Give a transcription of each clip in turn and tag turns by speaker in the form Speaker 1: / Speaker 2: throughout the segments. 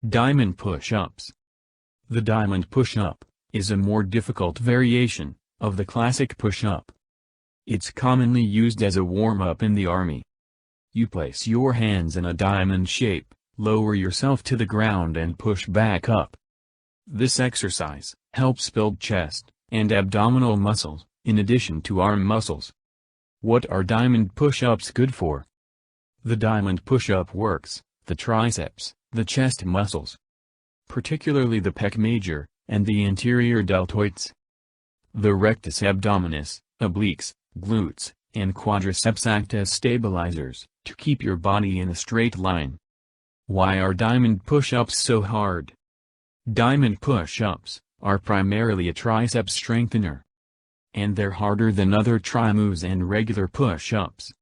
Speaker 1: Diamond push-ups. The diamond push-up is a more difficult variation of the classic push-up. It's commonly used as a warm-up in the army. You place your hands in a diamond shape, lower yourself to the ground and push back up. This exercise helps build chest and abdominal muscles, in addition to arm muscles. What are diamond push-ups good for? The diamond push-up works the triceps, the chest muscles, particularly the pec major, and the anterior deltoids. The rectus abdominus, obliques, glutes, and quadriceps act as stabilizers to keep your body in a straight line. Why are diamond push-ups so hard? Diamond push-ups are primarily a triceps strengthener, and they're harder than other tri moves and regular push-ups.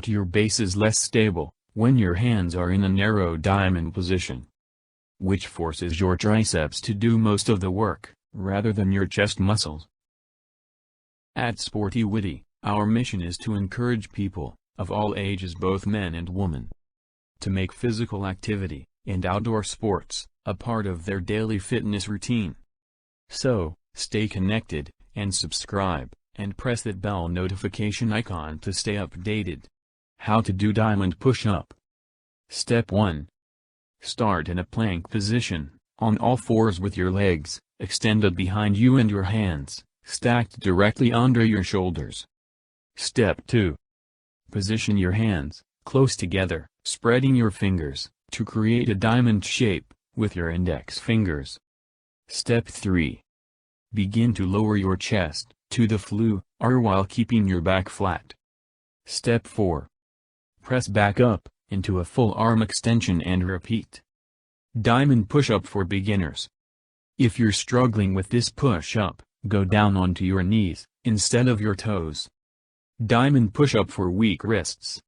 Speaker 1: Your base is less stable when your hands are in a narrow diamond position, which forces your triceps to do most of the work, rather than your chest muscles. At Sportywitty, our mission is to encourage people, of all ages, both men and women, to make physical activity and outdoor sports a part of their daily fitness routine. So, stay connected, and subscribe, and press that bell notification icon to stay updated. How to do diamond push-up. Step 1. Start in a plank position, on all fours with your legs extended behind you and your hands stacked directly under your shoulders. Step 2. Position your hands close together, spreading your fingers to create a diamond shape with your index fingers. Step 3. Begin to lower your chest to the floor while keeping your back flat. Step 4. Press back up into a full arm extension and repeat. Diamond push-up for beginners. If you're struggling with this push-up, go down onto your knees instead of your toes. Diamond push-up for weak wrists.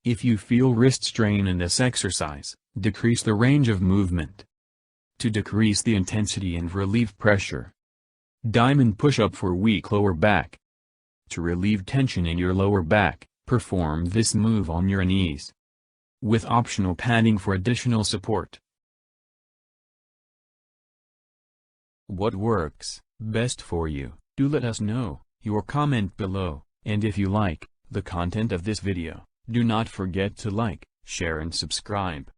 Speaker 1: If you feel wrist strain in this exercise, decrease the range of movement to decrease the intensity and relieve pressure. Diamond push-up for weak lower back. To relieve tension in your lower back, perform this move on your knees, with optional padding for additional support. What works best for you? Do let us know your comment below, and if you like the content of this video, do not forget to like, share and subscribe.